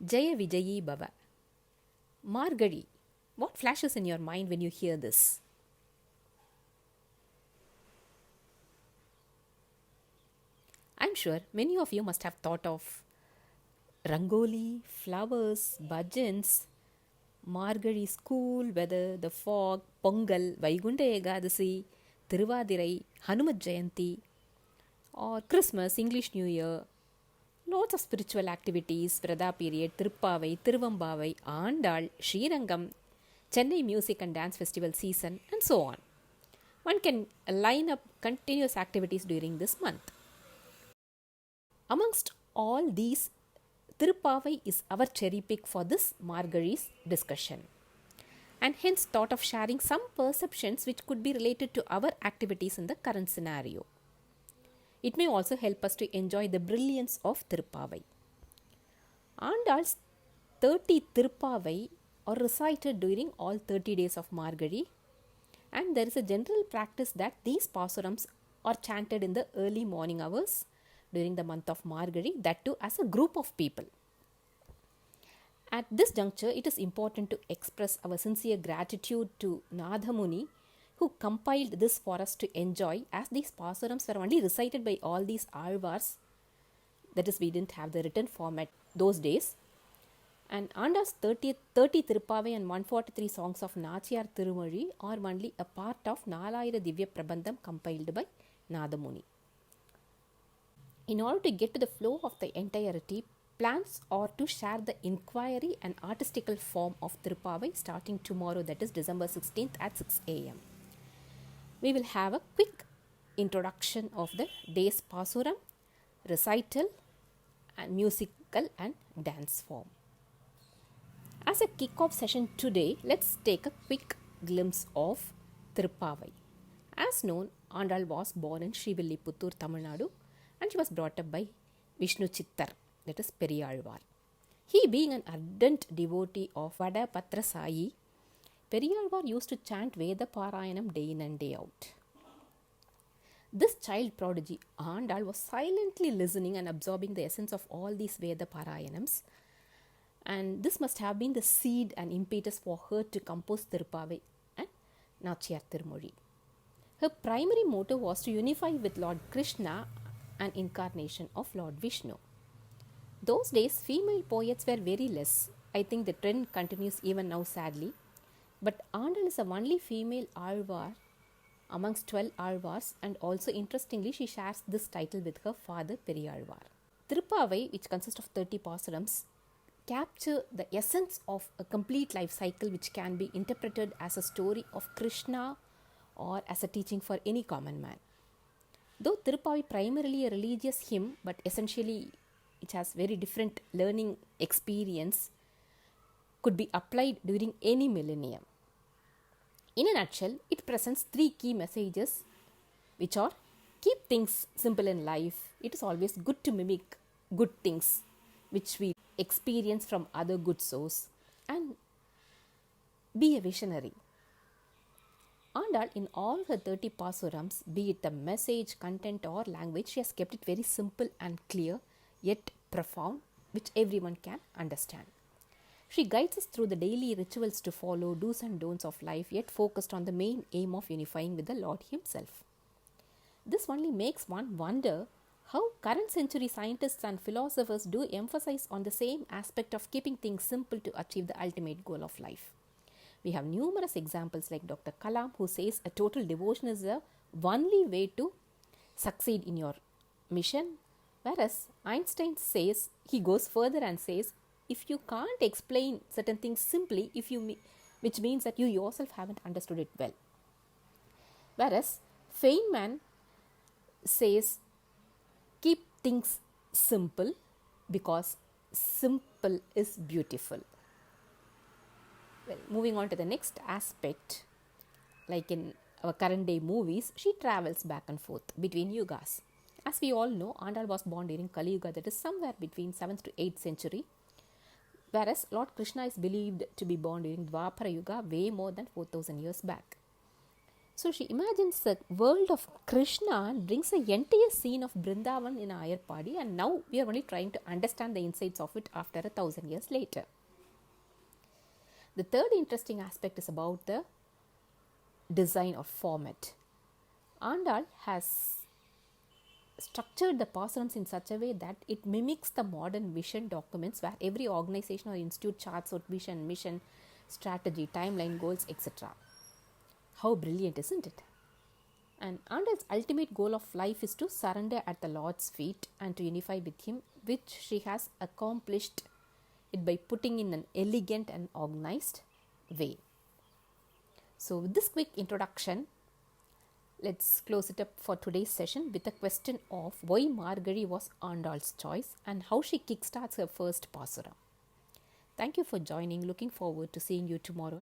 Jaya Vijayi Bhava. Margazhi. What flashes in your mind when you hear this? I'm sure many of you must have thought of rangoli, flowers, bhajans, Margazhi school weather, the fog, Pongal, Vaikunta Ekadasi, Tiruvadirai, Hanumat Jayanti, or Christmas, English New Year. Lots of spiritual activities, Vrada period, Tiruppavai, Tiruvambavai, Andal, Srirangam, Chennai Music and Dance Festival season, and so on. One can line up continuous activities during this month. Amongst all these, Tiruppavai is our cherry pick for this Margazhi's discussion, and hence thought of sharing some perceptions which could be related to our activities in the current scenario. It may also help us to enjoy the brilliance of Tiruppavai. Andal's 30 Tiruppavai are recited during all 30 days of Margazhi, and there is a general practice that these pasurams are chanted in the early morning hours during the month of Margazhi, that too as a group of people. At this juncture, it is important to express our sincere gratitude to Nadhamuni, who compiled this for us to enjoy, as these pasurams were only recited by all these alvars. That is, we didn't have the written format those days. And Anda's 30 Tiruppavai and 143 songs of Nachiyar Tirumozhi are only a part of Nalayira Divya Prabandham compiled by Nadhamuni. In order to get to the flow of the entirety, plans are to share the inquiry and artistical form of Tiruppavai starting tomorrow, that is December 16th at 6 am. We will have a quick introduction of the day's pasuram, recital, and musical and dance form. As a kick-off session today, let's take a quick glimpse of Tiruppavai. As known, Andal was born in Srivilliputturu, Tamil Nadu, and she was brought up by Vishnu Chittar, that is Periyalvar. He, being an ardent devotee of Vada Patra Sai, Periyalvar used to chant Veda Parayanam day in and day out. This child prodigy, Andal, was silently listening and absorbing the essence of all these Veda Parayanams, and this must have been the seed and impetus for her to compose Tiruppavai and Nachiyar Tirumozhi. Her primary motive was to unify with Lord Krishna, an incarnation of Lord Vishnu. Those days, female poets were very less. I think the trend continues even now, sadly. But Andal is the only female alvar amongst 12 alvars, and also interestingly, she shares this title with her father Periyalvar. Tiruppavai, which consists of 30 pasurams, capture the essence of a complete life cycle, which can be interpreted as a story of Krishna or as a teaching for any common man. Though Tiruppavai primarily a religious hymn, but essentially it has very different learning experience, could be applied during any millennium. In a nutshell, it presents three key messages, which are: keep things simple in life. It is always good to mimic good things which we experience from other good source, and be a visionary. Andal, in all her 30 pasurams, be it the message, content or language, she has kept it very simple and clear, yet profound, which everyone can understand. She guides us through the daily rituals to follow, do's and don'ts of life, yet focused on the main aim of unifying with the Lord Himself. This only makes one wonder how current century scientists and philosophers do emphasize on the same aspect of keeping things simple to achieve the ultimate goal of life. We have numerous examples like Dr. Kalam, who says a total devotion is the only way to succeed in your mission, whereas Einstein says, he goes further and says, if you can't explain certain things simply, which means that you yourself haven't understood it well. Whereas Feynman says, keep things simple because simple is beautiful. Well, moving on to the next aspect, like in our current day movies, she travels back and forth between yugas. As we all know, Andal was born during Kali Yuga, that is somewhere between 7th to 8th century, whereas Lord Krishna is believed to be born during Dwapara Yuga, way more than 4000 years back. So she imagines the world of Krishna and brings the entire scene of Brindavan in Ayarpadi, and now we are only trying to understand the insights of it after 1,000 years later. The third interesting aspect is about the design or format. Andal has structured the pasarams in such a way that it mimics the modern vision documents where every organization or institute charts out vision, mission, strategy, timeline, goals, etc. How brilliant, isn't it? And Andal's ultimate goal of life is to surrender at the Lord's feet and to unify with Him, which she has accomplished it by putting in an elegant and organized way. So with this quick introduction, let's close it up for today's session with a question of why Margazhi was Andal's choice and how she kickstarts her first Pasuram. Thank you for joining. Looking forward to seeing you tomorrow.